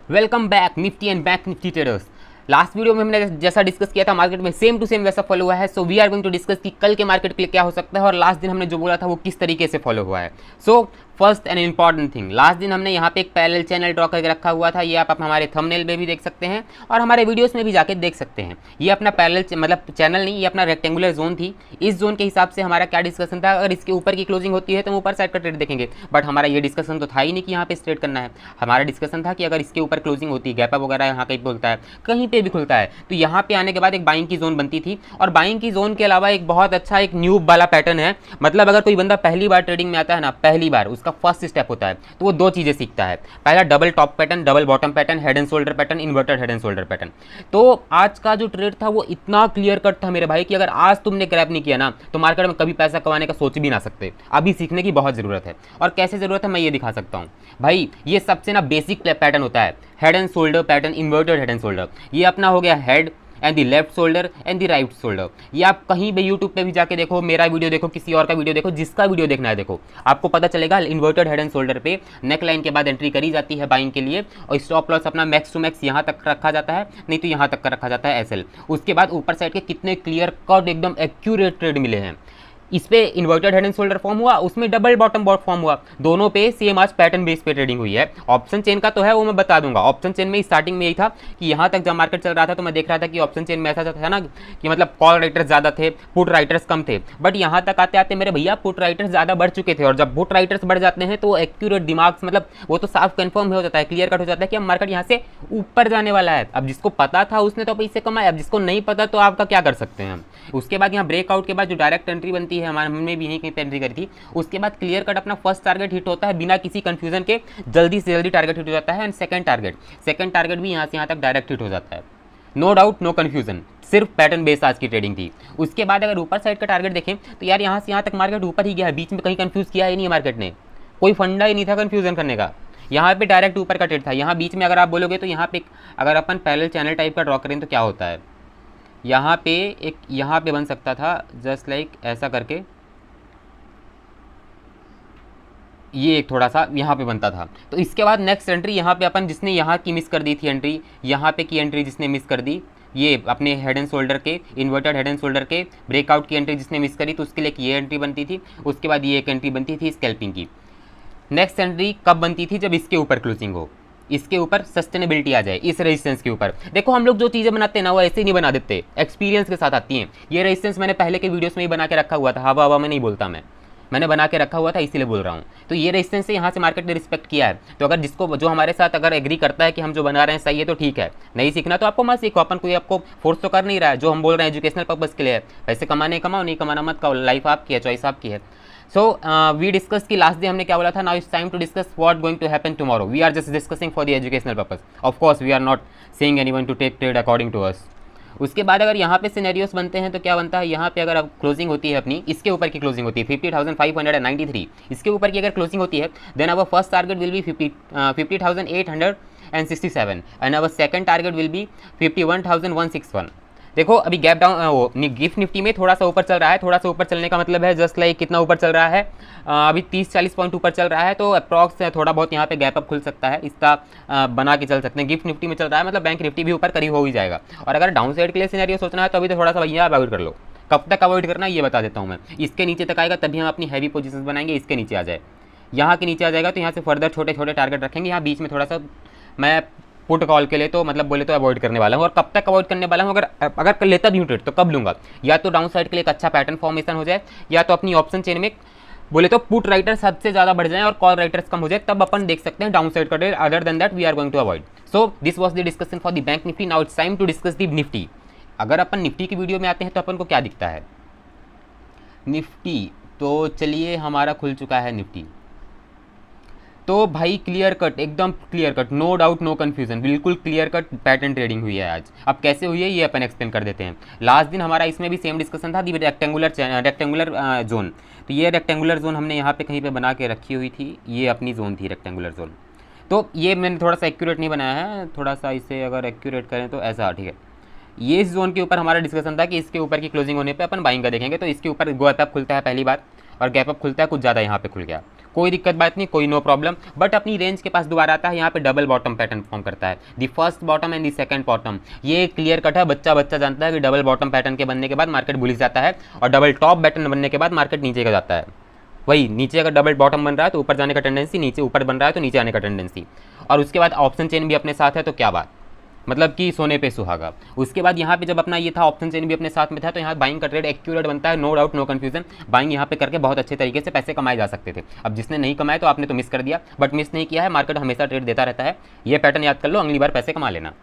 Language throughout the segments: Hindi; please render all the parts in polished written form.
Welcome back Nifty and bank Nifty traders. Last video में हमने जैसा डिस्कस किया था मार्केट में सेम टू सेम वैसा फॉलो हुआ है। So we are going to discuss कि कल के मार्केट के लिए क्या हो सकता है और लास्ट दिन हमने जो बोला था वो किस तरीके से फॉलो हुआ है। So first and important thing, last दिन हमने यहाँ पे एक पैरेलल चैनल ड्रॉ करके रखा हुआ था। ये आप हमारे थंबनेल में भी देख सकते हैं और हमारे वीडियोस में भी जाके देख सकते हैं। ये अपना पैरेलल मतलब चैनल नहीं, ये अपना रेक्टेंगुलर जोन थी। इस जोन के हिसाब से हमारा क्या डिस्कशन था, अगर इसके ऊपर की क्लोजिंग होती है तो हम ऊपर साइड का ट्रेड देखेंगे। बट हमारा ये डिस्कशन तो था ही नहीं कि यहाँ पे ट्रेड करना है। हमारा डिस्कशन था कि अगर इसके ऊपर क्लोजिंग होती है, गैप अप वगैरह यहाँ कहीं खुलता है, कहीं पे भी खुलता है, तो यहाँ पे आने के बाद एक बाइंग की जोन बनती थी। और बाइंग की जोन के अलावा एक बहुत अच्छा एक न्यूब वाला पैटर्न है। मतलब अगर कोई बंदा पहली बार ट्रेडिंग में आता है ना, पहली बार उसका फर्स्ट स्टेप होता है तो वो दो चीजें सीखता है। पहला double top pattern, double bottom pattern, head and shoulder pattern, inverted head and shoulder pattern. तो आज का जो ट्रेड था वो इतना क्लियर कट था मेरे भाई कि अगर आज तुमने ग्रैब नहीं किया ना तो मार्केट में कभी पैसा कमाने का सोच भी ना सकते। अभी सीखने की बहुत जरूरत है। और कैसे जरूरत है मैं ये दिखा सकता हूँ भाई। ये सबसे ना बेसिक पैटर्न होता है, head and shoulder pattern, inverted head and shoulder. ये अपना हो गया head and the left shoulder and the right shoulder. ये आप कहीं भी यूट्यूब पे भी जाके देखो, मेरा वीडियो देखो, किसी और का वीडियो देखो, जिसका वीडियो देखना है देखो, आपको पता चलेगा इन्वर्टेड हेड एंड शोल्डर पे नेक लाइन के बाद एंट्री करी जाती है बाइंग के लिए और स्टॉप लॉस अपना मैक्स टू मैक्स यहाँ तक रखा जाता है, नहीं तो यहाँ तक का रखा जाता है एसएल। उसके बाद ऊपर साइड के कितने क्लियर कट एकदम एक्यूरेट ट्रेड मिले हैं। इस पे inverted head and shoulder form हुआ, उसमें डबल बॉटम बॉट फॉर्म हुआ, दोनों पे सेम आज पैटर्न बेस पे ट्रेडिंग हुई है। ऑप्शन चेन का तो है वो मैं बता दूंगा। ऑप्शन चेन में स्टार्टिंग में यही था कि यहाँ तक जब मार्केट चल रहा था तो मैं देख रहा था कि ऑप्शन चेन में ऐसा था ना कि मतलब कॉल राइटर्स ज़्यादा थे, पुट राइटर्स कम थे। बट यहाँ तक आते आते मेरे भैया पुट राइटर्स ज़्यादा बढ़ चुके थे। और जब पुट राइटर्स बढ़ जाते हैं तो एक्यूरेट दिमाग मतलब वो तो साफ कन्फर्म हो जाता है, क्लियर कट हो जाता है कि अब मार्केट यहाँ से ऊपर जाने वाला है। अब जिसको पता था उसने तो पैसे कमाए, अब जिसको नहीं पता तो आपका क्या कर सकते हैं हम। उसके बाद यहाँ ब्रेकआउट के बाद जो डायरेक्ट एंट्री बनती है, हमारे हमने भी कहीं पे एंट्री करी थी, उसके बाद क्लियर कट अपना फर्स्ट टारगेट हिट होता है बिना किसी कंफ्यूजन के, जल्दी से जल्दी टारगेट हिट हो जाता है। एंड सेकंड टारगेट भी यहाँ से यहाँ तक डायरेक्ट हिट हो जाता है। नो डाउट, नो कंफ्यूजन, सिर्फ पैटर्न बेस आज की ट्रेडिंग थी। उसके बाद अगर ऊपर साइड का टारगेट देखें तो यार यहाँ से यहाँ तक मार्केट ऊपर ही गया है, बीच में कहीं कंफ्यूज किया ही नहीं मार्केट ने, कोई फंडा ही नहीं था कंफ्यूजन करने का। यहाँ पे डायरेक्ट ऊपर का ट्रेड था। यहाँ बीच में अगर आप बोलोगे तो यहाँ पे अगर अपन पैरेलल चैनल टाइप का ड्रॉ करें तो क्या होता है, यहाँ पे एक यहाँ पे बन सकता था जस्ट लाइक ऐसा करके, ये एक थोड़ा सा यहाँ पे बनता था। तो इसके बाद नेक्स्ट एंट्री यहाँ पे अपन जिसने यहाँ की मिस कर दी थी एंट्री, यहाँ पे की एंट्री जिसने मिस कर दी, ये अपने हेड एंड शोल्डर के इन्वर्टेड हेड एंड शोल्डर के ब्रेकआउट की एंट्री जिसने मिस करी तो उसके लिए ये एंट्री बनती थी। उसके बाद ये एक एंट्री बनती थी स्कैल्पिंग की। नेक्स्ट एंट्री कब बनती थी, जब इसके ऊपर क्लोजिंग हो, इसके ऊपर सस्टेनेबिलिटी आ जाए, इस रेजिस्टेंस के ऊपर। देखो हम लोग जो चीज़ें बनाते हैं ना वो ऐसे ही नहीं बना देते, एक्सपीरियंस के साथ आती हैं। ये रेजिस्टेंस मैंने पहले के वीडियोस में ही बना के रखा हुआ था, हवा हवा में नहीं बोलता मैंने बना के रखा हुआ था, इसीलिए बोल रहा हूँ। तो ये रेजिस्टेंस से यहाँ से मार्केट ने रिस्पेक्ट किया है। तो अगर जिसको जो हमारे साथ अगर एग्री करता है कि हम जो बना रहे हैं सही है तो ठीक है, नहीं सीखना तो आपको मत सीखो, अपन कोई आपको फोर्स तो कर नहीं रहा है। जो हम बोल रहे हैं एजुकेशनल पर्पज़ के लिए है, पैसे कमाने कमाओ, नहीं कमाना मत कमाओ, लाइफ आपकी है, चॉइस आपकी है। सो वी डिस्कस की लास्ट डे हमने क्या बोला था, now it's time to discuss what going to happen tomorrow. We are just discussing for the educational purpose, of course we are not saying anyone to take trade according to us. उसके बाद अगर यहाँ पे सिनेरियोस बनते हैं तो क्या बनता है, यहाँ पे अगर अब क्लोजिंग होती है अपनी, इसके ऊपर की क्लोजिंग होती है 50,593, इसके ऊपर की अगर क्लोजिंग होती है then our first target will be 50,867 and our second target will be 51,161। देखो अभी गैप डाउन वो गिफ्ट निफ्टी में थोड़ा सा ऊपर चल रहा है। थोड़ा सा ऊपर चलने का मतलब है जस्ट लाइक कितना ऊपर चल रहा है, अभी 30-40 पॉइंट ऊपर चल रहा है। तो अप्रॉक्स थोड़ा बहुत यहाँ पे गैप अप खुल सकता है, इसका बना के चल सकते हैं। गिफ्ट निफ्टी में चल रहा है मतलब बैंक निफ्टी भी ऊपर करीब हो ही जाएगा। और अगर डाउन साइड के लिए सिनेरियो सोचना है तो अभी तो थोड़ा सा भैया अवॉइड कर लो। कब तक अवॉइड करना है ये बता देता हूँ मैं। इसके नीचे तक आएगा तभी हम अपनी हैवी पोजीशंस बनाएंगे। इसके नीचे आ जाए, यहाँ के नीचे आ जाएगा तो यहाँ से फर्दर छोटे छोटे टारगेट रखेंगे। यहाँ बीच में थोड़ा सा मैं पुट कॉल के लिए तो मतलब बोले तो अवॉइड करने वाला हूँ। और कब तक अवॉइड करने वाला हूँ, अगर लेता भी हूँ ट्रेड तो कब लूँगा, या तो डाउन साइड के लिए एक अच्छा पैटर्न फॉर्मेशन हो जाए, या तो अपनी ऑप्शन चेन में बोले तो पुट राइटर्स हद से ज़्यादा बढ़ जाए और कॉल राइटर्स कम हो जाए, तब अपन देख सकते हैं डाउन साइड का trade. Other than that we are going to avoid. So this was the discussion for the bank Nifty. Now it's time to discuss the Nifty. अगर अपन निफ्टी की वीडियो में आते हैं तो अपन को क्या दिखता है निफ्टी, तो चलिए हमारा खुल चुका है निफ्टी। तो भाई क्लियर कट, एकदम clear cut, no doubt no confusion, बिल्कुल क्लियर कट पैटर्न ट्रेडिंग हुई है आज। अब कैसे हुई है ये अपन एक्सप्लेन कर देते हैं। लास्ट दिन हमारा इसमें भी सेम डिस्कशन था, दी रेक्टेंगुलर जोन। तो ये रेक्टेंगुलर जोन हमने यहाँ पे कहीं पे बना के रखी हुई थी, ये अपनी जोन थी रेक्टेंगुलर जोन। तो ये मैंने थोड़ा सा एक्यूरेट नहीं बनाया है, थोड़ा सा इसे अगर एक्यूरेट करें तो ऐसा, ठीक है। ये इस जोन के ऊपर हमारा डिस्कशन था कि इसके ऊपर की क्लोजिंग होने पे अपन बाइंग का देखेंगे। तो इसके ऊपर गैप अप खुलता है पहली बार, और गैप अप खुलता है कुछ ज़्यादा यहाँ पे खुल गया। कोई दिक्कत बात नहीं, कोई नो प्रॉब्लम। बट अपनी रेंज के पास दोबारा आता है, यहाँ पे डबल बॉटम पैटर्न फॉर्म करता है, the first bottom and the second bottom. ये क्लियर कट है, बच्चा जानता है कि डबल बॉटम पैटर्न के बनने के बाद मार्केट बुलिश जाता है, और डबल टॉप पैटर्न बनने के बाद मार्केट नीचे का जाता है। वही नीचे अगर डबल बॉटम बन रहा है तो ऊपर जाने का टेंडेंसी, नीचे ऊपर बन रहा है तो नीचे आने का टेंडेंसी। और उसके बाद ऑप्शन चेन भी अपने साथ है, तो क्या बात, मतलब कि सोने पे सुहागा। उसके बाद यहाँ पे जब अपना ये था ऑप्शन चेन भी अपने साथ में था, तो यहाँ बाइंग का ट्रेड एक्यूरेट बनता है, no doubt no confusion. Buying यहाँ पे करके बहुत अच्छे तरीके से पैसे कमाए जा सकते थे। अब जिसने नहीं कमाए तो आपने तो मिस कर दिया, बट मिस नहीं किया है, मार्केट हमेशा ट्रेड देता रहता है। ये पैटर्न याद कर लो, अगली बार पैसे कमा लेना।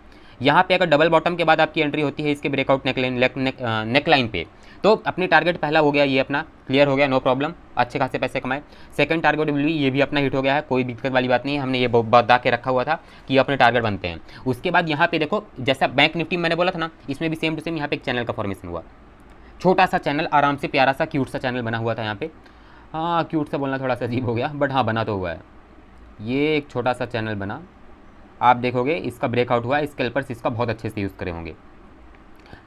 यहाँ पे अगर डबल बॉटम के बाद आपकी एंट्री होती है इसके ब्रेकआउट नेकलाइन पे, तो अपनी टारगेट पहला हो गया, ये अपना क्लियर हो गया, नो प्रॉब्लम, अच्छे खासे पैसे कमाए। सेकंड टारगेट भी ये भी अपना हिट हो गया है, कोई दिक्कत वाली बात नहीं है, हमने ये बता के रखा हुआ था कि अपने टारगेट बनते हैं। उसके बाद यहाँ पे देखो, जैसा बैंक निफ्टी मैंने बोला था ना, इसमें भी सेम टू सेम यहाँ पे एक चैनल का फॉर्मेशन हुआ, छोटा सा चैनल, आराम से प्यारा सा क्यूट सा चैनल बना हुआ था यहाँ पे। हाँ, क्यूट सा बोलना थोड़ा सा अजीब हो गया, बट हाँ बना तो हुआ है। ये एक छोटा सा चैनल बना, आप देखोगे इसका ब्रेकआउट हुआ है, स्कैल्पर्स इसका बहुत अच्छे से यूज़ करे होंगे।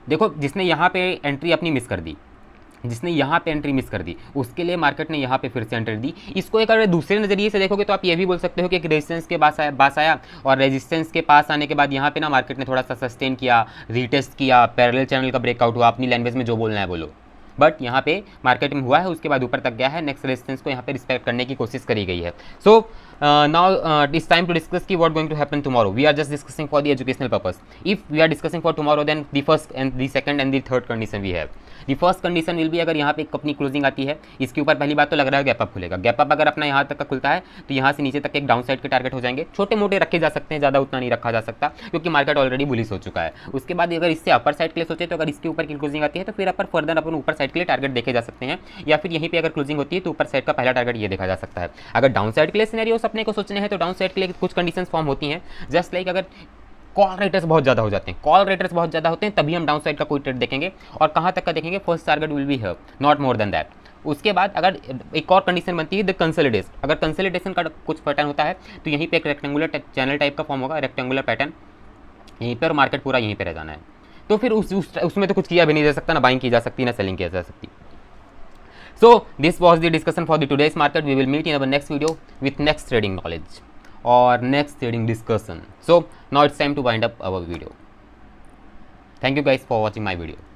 देखो, जिसने यहाँ पे एंट्री अपनी मिस कर दी, जिसने यहाँ पे एंट्री मिस कर दी, उसके लिए मार्केट ने यहाँ पे फिर से एंट्री दी। इसको एक अगर दूसरे नज़रिए से देखोगे तो आप ये भी बोल सकते हो कि एक रेजिस्टेंस के पास आया और रेजिस्टेंस के पास आने के बाद यहाँ पे ना मार्केट ने थोड़ा सा सस्टेन किया, रीटेस्ट किया, पैरेलल चैनल का ब्रेकआउट हुआ, अपनी लैंग्वेज में जो बोलना है बोलो। बट यहाँ पे मार्केट में हुआ है, उसके बाद ऊपर तक गया है, नेक्स्ट रेजिस्टेंस को यहाँ पे रिस्पेक्ट करने की कोशिश करी गई है। सो now it's time to discuss ki what going to happen tomorrow. We are just discussing for the educational purpose. If we are discussing for tomorrow, then the first and the second and the third condition we have. The first condition will be, अगर यहाँ पे एक अपनी क्लोजिंग आती है, इसके ऊपर पहली बात तो लग रहा है गैप अप खुलेगा। गैप अप अगर अपना यहाँ तक का खुलता है तो यहाँ से नीचे तक एक डाउन साइड के टारगेट हो जाएंगे, छोटे मोटे रखे जा सकते हैं, ज़्यादा उतना नहीं रखा जा सकता क्योंकि मार्केट ऑलरेडी बुलिश हो चुका है। उसके बाद अगर इससे अपर साइड के लिए सोचे तो अगर इसके ऊपर की क्लोजिंग आती है तो फिर अपर फर्दर अपन ऊपर साइड के लिए टारगेट देखे जा सकते हैं, या फिर यहीं पर अगर क्लोजिंग होती है तो ऊपर साइड का पहला टारगेट ये देखा जा सकता है। अगर डाउन साइड के लिए सिनेरियोस अपने को सोचने हैं तो डाउन साइड के लिए कुछ कंडीशंस फॉर्म होती हैं, जस्ट लाइक अगर कॉल रेटर्स बहुत ज़्यादा हो जाते हैं, कॉल रेटर्स बहुत ज़्यादा होते हैं, तभी हम डाउन साइड का कोई ट्रेड देखेंगे। और कहाँ तक का देखेंगे, first target will be here, not more than that. उसके बाद अगर एक और कंडीशन बनती है द कंसोलिडेशन, अगर कंसोलिडेशन का कुछ पैटर्न होता है तो यहीं पे एक रेक्टेंगुलर चैनल टाइप का फॉर्म होगा, रेक्टेंगुलर पैटर्न यहीं पर, मार्केट पूरा यहीं पर रह जाना है। तो फिर उसमें तो कुछ किया भी नहीं जा सकता, ना बाइंग की जा सकती ना सेलिंग की जा सकती। So this was the discussion for the today's market. We will meet in our next video with next trading knowledge or next trading discussion. So now it's time to wind up our video. Thank you guys for watching my video.